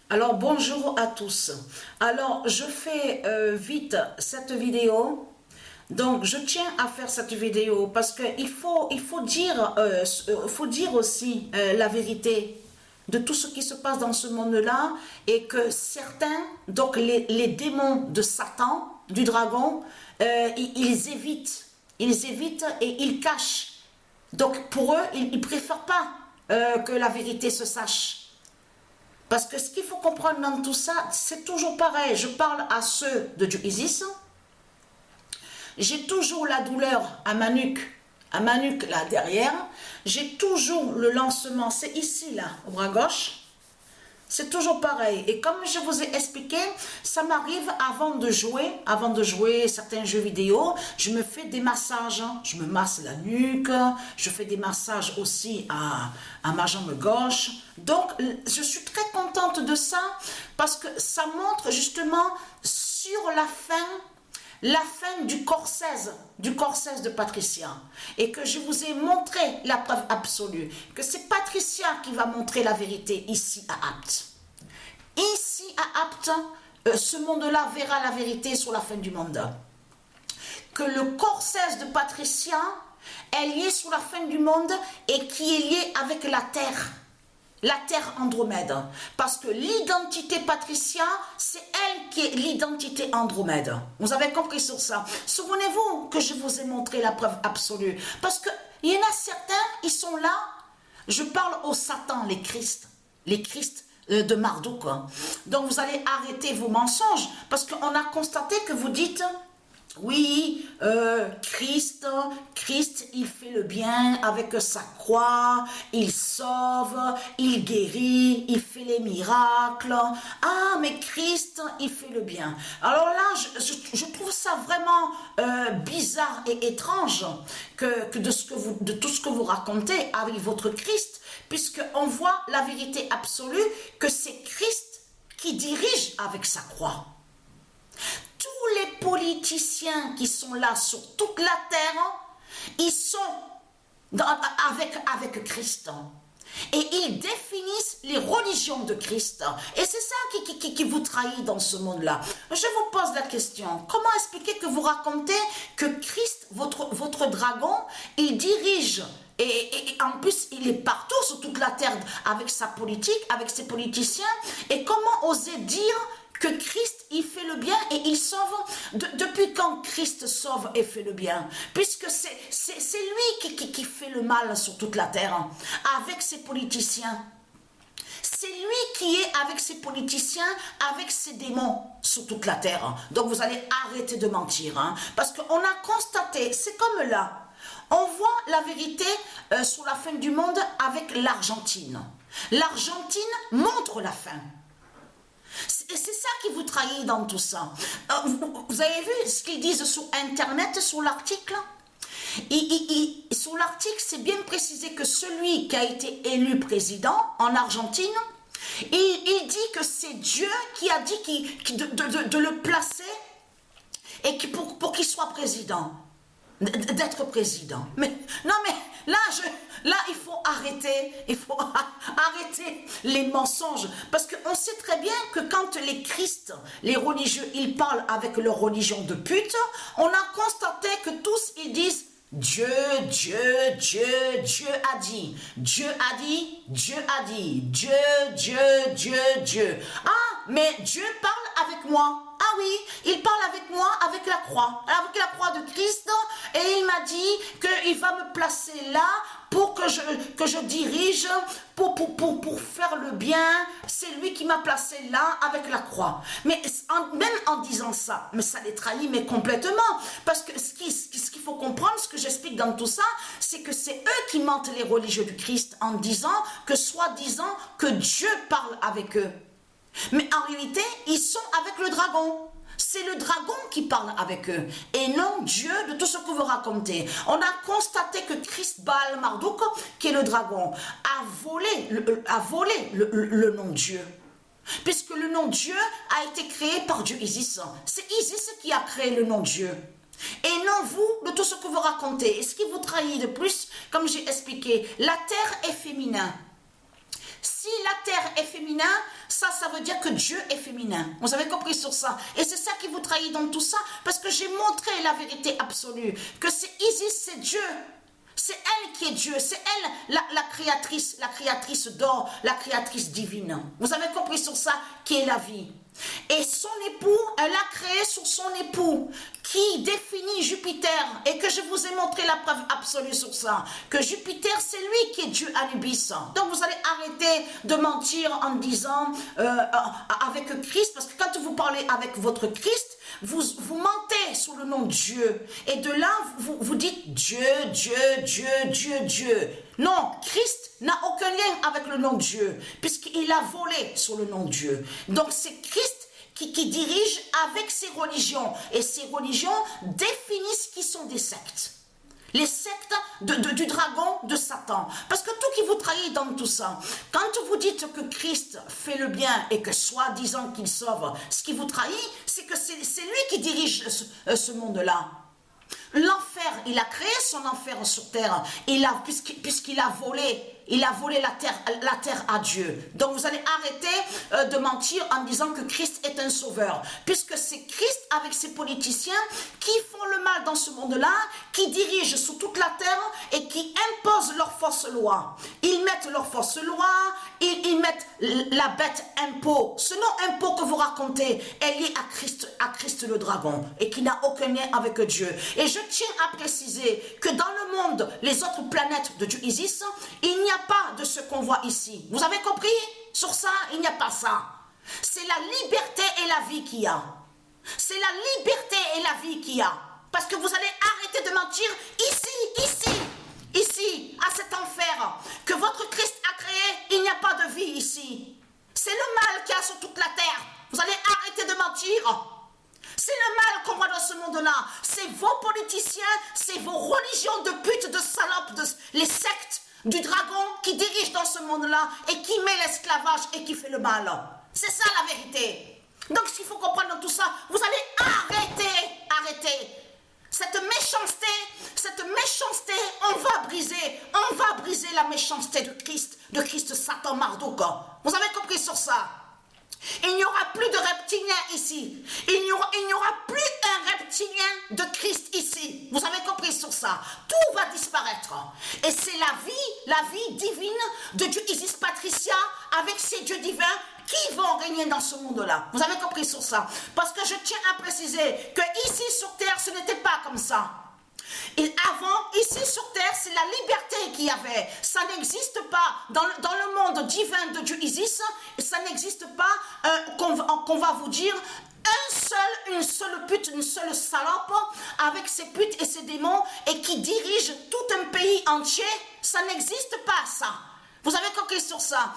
Alors bonjour à tous. Alors je fais vite cette vidéo. Donc je tiens à faire cette vidéo parce que faut dire aussi la vérité de tout ce qui se passe dans ce monde-là et que certains, donc les démons de Satan, du dragon, ils évitent et ils cachent. Donc pour eux, ils ne préfèrent pas que la vérité se sache. Parce que ce qu'il faut comprendre dans tout ça, c'est toujours pareil. Je parle à ceux de Dieu Isis. J'ai toujours la douleur à ma nuque là derrière. J'ai toujours le lancement, c'est ici là, au bras gauche. C'est toujours pareil. Et comme je vous ai expliqué, ça m'arrive avant de jouer certains jeux vidéo, je me fais des massages. Je me masse la nuque, je fais des massages aussi à ma jambe gauche. Donc, je suis très contente de ça parce que ça montre justement sur la fin du corsaise de Patricia, et que je vous ai montré la preuve absolue, que c'est Patricia qui va montrer la vérité ici à Apt. Ici à Apt, ce monde-là verra la vérité sur la fin du monde. Que le corsaise de Patricia est lié sur la fin du monde et qui est lié avec la terre Andromède, parce que l'identité Patricia, c'est elle qui est l'identité Andromède. Vous avez compris sur ça. Souvenez-vous que je vous ai montré la preuve absolue, parce que il y en a certains, ils sont là. Je parle au Satan, les Christ de Marduk. Donc vous allez arrêter vos mensonges, parce qu'on a constaté que vous dites: oui, Christ, il fait le bien avec sa croix, il sauve, il guérit, il fait les miracles. Ah, mais Christ, il fait le bien. Alors là, je trouve ça vraiment bizarre et étrange que de tout ce que vous racontez avec votre Christ, puisqu'on voit la vérité absolue, que c'est Christ qui dirige avec sa croix. Tous les politiciens qui sont là sur toute la terre, ils sont avec Christ. Et ils définissent les religions de Christ. Et c'est ça qui vous trahit dans ce monde-là. Je vous pose la question: comment expliquer que vous racontez que Christ, votre dragon, il dirige, et en plus il est partout sur toute la terre avec sa politique, avec ses politiciens, et comment oser dire que Christ, il fait le bien et il sauve? Depuis quand Christ sauve et fait le bien? Puisque c'est lui qui fait le mal sur toute la terre, avec ses politiciens. C'est lui qui est avec ses politiciens, avec ses démons sur toute la terre. Donc vous allez arrêter de mentir, parce qu'on a constaté, c'est comme là, on voit la vérité sur la fin du monde avec l'Argentine. L'Argentine montre la fin. C'est ça qui vous trahit dans tout ça. Vous avez vu ce qu'ils disent sur Internet, sur l'article? Sur l'article, c'est bien précisé que celui qui a été élu président en Argentine, il dit que c'est Dieu qui a dit de le placer et pour qu'il soit président, d'être président. Mais non, mais là, il faut arrêter les mensonges, parce qu'on sait très bien que quand les Christ, les religieux, ils parlent avec leur religion de pute, on a constaté que tous ils disent: Dieu, Dieu, Dieu, Dieu a dit, Dieu a dit, Dieu a dit, Dieu, Dieu, Dieu, Dieu. Ah, mais Dieu parle avec moi. Ah oui, il parle avec moi avec la croix de Christ, et il m'a dit qu'il va me placer là pour que je dirige, pour faire le bien. C'est lui qui m'a placé là avec la croix. Mais même en disant ça, mais ça les trahit mais complètement, parce que ce qu'il faut comprendre, ce que j'explique dans tout ça, c'est que c'est eux qui mentent, les religieux du Christ, en disant que soi-disant que Dieu parle avec eux. Mais en réalité, ils sont avec le dragon. C'est le dragon qui parle avec eux, et non Dieu, de tout ce que vous racontez. On a constaté que Christ Baal Marduk, qui est le dragon, a volé le nom Dieu. Puisque le nom Dieu a été créé par Dieu Isis. C'est Isis qui a créé le nom Dieu. Et non vous, de tout ce que vous racontez. Et ce qui vous trahit de plus, comme j'ai expliqué, la terre est féminin. Si si la terre est féminin, ça veut dire que Dieu est féminin. Vous avez compris sur ça? Et c'est ça qui vous trahit dans tout ça, parce que j'ai montré la vérité absolue, que c'est Isis, c'est Dieu. C'est elle qui est Dieu, c'est elle la créatrice d'or, la créatrice divine. Vous avez compris sur ça, qui est la vie. Et son époux, elle a créé sur son époux, qui définit Jupiter, et que je vous ai montré la preuve absolue sur ça, que Jupiter, c'est lui qui est Dieu Anubis. Donc vous allez arrêter de mentir en disant avec Christ, parce que quand vous parlez avec votre Christ, vous mentez sous le nom de Dieu. Et de là, vous dites Dieu, Dieu, Dieu, Dieu, Dieu. Non, Christ n'a aucun lien avec le nom de Dieu, puisqu'il a volé sur le nom de Dieu. Donc c'est Christ qui dirige avec ses religions. Et ces religions définissent qui sont des sectes. Les sectes du dragon, de Satan. Parce que tout qui vous trahit dans tout ça, quand vous dites que Christ fait le bien et que soi-disant qu'il sauve, ce qui vous trahit, c'est que c'est lui qui dirige ce monde-là. L'enfer, il a créé son enfer sur terre, puisqu'il a volé. Il a volé la terre à Dieu. Donc vous allez arrêter de mentir en disant que Christ est un sauveur. Puisque c'est Christ avec ses politiciens qui font le mal dans ce monde-là, qui dirigent sur toute la terre et qui imposent leurs fausses lois. Ils mettent leurs fausses lois, ils mettent la bête impôt. Ce nom impôt que vous racontez est lié à Christ le dragon et qui n'a aucun lien avec Dieu. Et je tiens à préciser que dans le monde, les autres planètes de Dieu Isis, il n'y a pas de ce qu'on voit ici. Vous avez compris? Sur ça, il n'y a pas ça. C'est la liberté et la vie qu'il y a. C'est la liberté et la vie qu'il y a. Parce que vous allez arrêter de mentir ici, à cet enfer que votre Christ a créé. Il n'y a pas de vie ici. C'est le mal qu'il y a sur toute la terre. Vous allez arrêter de mentir. C'est le mal qu'on voit dans ce monde-là. C'est vos politiciens, c'est vos religions de putes, de salopes, les sectes du dragon qui dirige dans ce monde-là et qui met l'esclavage et qui fait le mal. C'est ça la vérité. Donc s'il faut comprendre dans tout ça, vous allez arrêter. Cette méchanceté, on va briser la méchanceté de Christ Satan Marduk. Vous avez compris sur ça? Il n'y aura plus de reptiliens ici. Il n'y aura plus un reptilien de Christ ici. Vous avez compris sur ça? Tout va disparaître. Et c'est la vie divine de Dieu Isis Patricia avec ses dieux divins qui vont régner dans ce monde-là. Vous avez compris sur ça? Parce que je tiens à préciser que ici sur terre, ce n'était pas comme ça. Et avant, ici sur terre, c'est la liberté qu'il y avait. Ça n'existe pas dans le monde divin de Dieu Isis. Ça n'existe pas qu'on va vous dire une seule pute, une seule salope avec ses putes et ses démons et qui dirige tout un pays entier. Ça n'existe pas ça. Vous avez compris sur ça?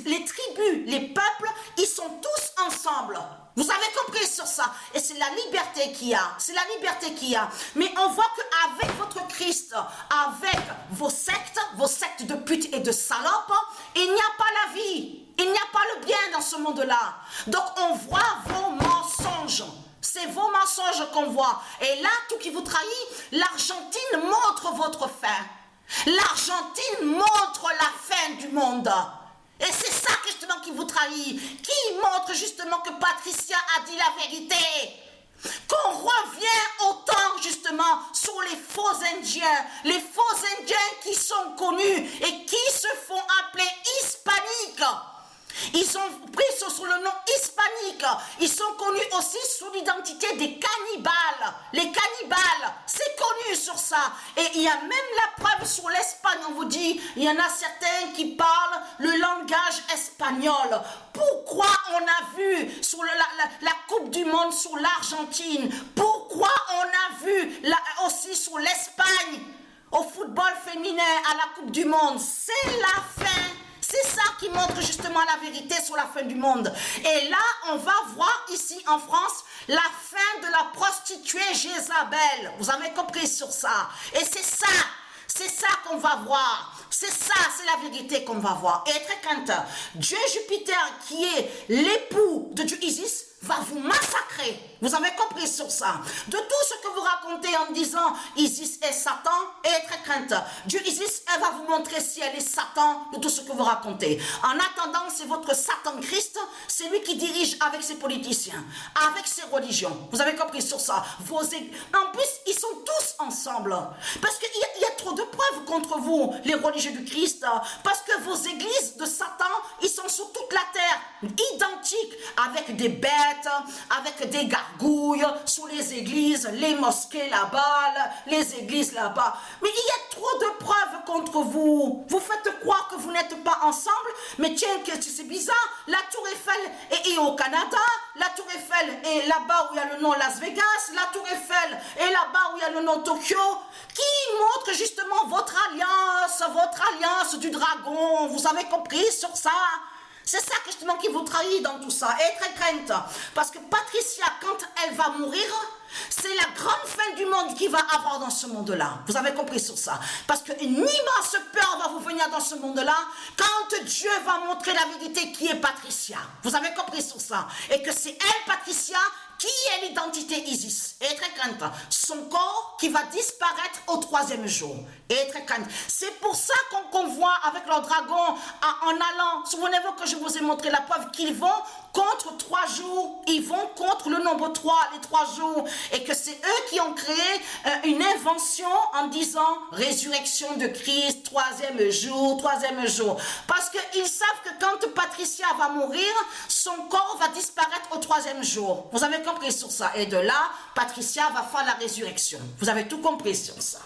Les tribus, les peuples, ils sont tous ensemble. Vous avez compris sur ça? Et c'est la liberté qu'il y a. C'est la liberté qu'il y a. Mais on voit qu'avec votre Christ, avec vos sectes de putes et de salopes, il n'y a pas la vie. Il n'y a pas le bien dans ce monde-là. Donc on voit vos mensonges. C'est vos mensonges qu'on voit. Et là, tout qui vous trahit, l'Argentine montre votre fin. L'Argentine montre la fin du monde. Et c'est ça justement qui vous trahit, qui montre justement que Patricia a dit la vérité. Qu'on revient au temps justement sur les faux Indiens qui sont connus et qui se font appeler hispaniques. Ils ont pris sur le nom hispanique. Ils sont connus aussi sous l'identité des cannibales. Les cannibales, c'est connu sur ça. Et il y a même la preuve sur l'Espagne. On vous dit, il y en a certains qui parlent le langage espagnol. Pourquoi on a vu sur la Coupe du Monde sur l'Argentine? Pourquoi on a vu aussi sur l'Espagne au football féminin à la Coupe du Monde? C'est la fin. C'est ça qui montre justement la vérité sur la fin du monde. Et là, on va voir ici en France la fin de la prostituée Jézabel. Vous avez compris sur ça? Et c'est ça qu'on va voir. C'est la vérité qu'on va voir. Et très crainte, Dieu Jupiter, qui est l'époux de Dieu Isis, va vous massacrer. Vous avez compris sur ça. De tout ce que vous racontez en disant Isis est Satan, et très crainte. Dieu Isis, elle va vous montrer si elle est Satan de tout ce que vous racontez. En attendant, c'est votre Satan Christ, c'est lui qui dirige avec ses politiciens, avec ses religions. Vous avez compris sur ça. En plus, ils sont tous ensemble. Parce qu'il y a trop de preuves contre vous, les religieux du Christ. Parce que vos églises de Satan, ils sont sur toute la terre, identiques, avec des bêtes, avec des gargouilles, sous les églises, les mosquées là-bas, les églises là-bas. Mais il y a trop de preuves contre vous. Vous faites croire que vous n'êtes pas ensemble, mais tiens, c'est bizarre. La Tour Eiffel est au Canada, la Tour Eiffel est là-bas où il y a le nom Las Vegas, la Tour Eiffel est là-bas où il y a le nom Tokyo, qui montre justement votre alliance du dragon. Vous avez compris sur ça? C'est ça justement qui vous trahit dans tout ça. Et très crainte. Parce que Patricia, quand elle va mourir, c'est la grande fin du monde qu'il va avoir dans ce monde-là. Vous avez compris sur ça? Parce qu'une immense peur va vous venir dans ce monde-là quand Dieu va montrer la vérité qui est Patricia. Vous avez compris sur ça? Et que c'est elle, Patricia, qui est l'identité Isis. Et très crainte. Son corps qui va disparaître au 3e jour. Et très crainte. C'est pour ça qu'on voit avec leur dragon en allant. Souvenez-vous que je vous ai montré la preuve qu'ils vont contre 3 jours. Ils vont contre le nombre 3, les 3 jours. Et que c'est eux qui ont créé une invention en disant résurrection de Christ, 3e jour, 3e jour. Parce qu'ils savent que quand Patricia va mourir, son corps va disparaître au 3e jour. Vous avez compris sur ça. Et de là, Patricia va faire la résurrection. Vous avez tout compris sur ça.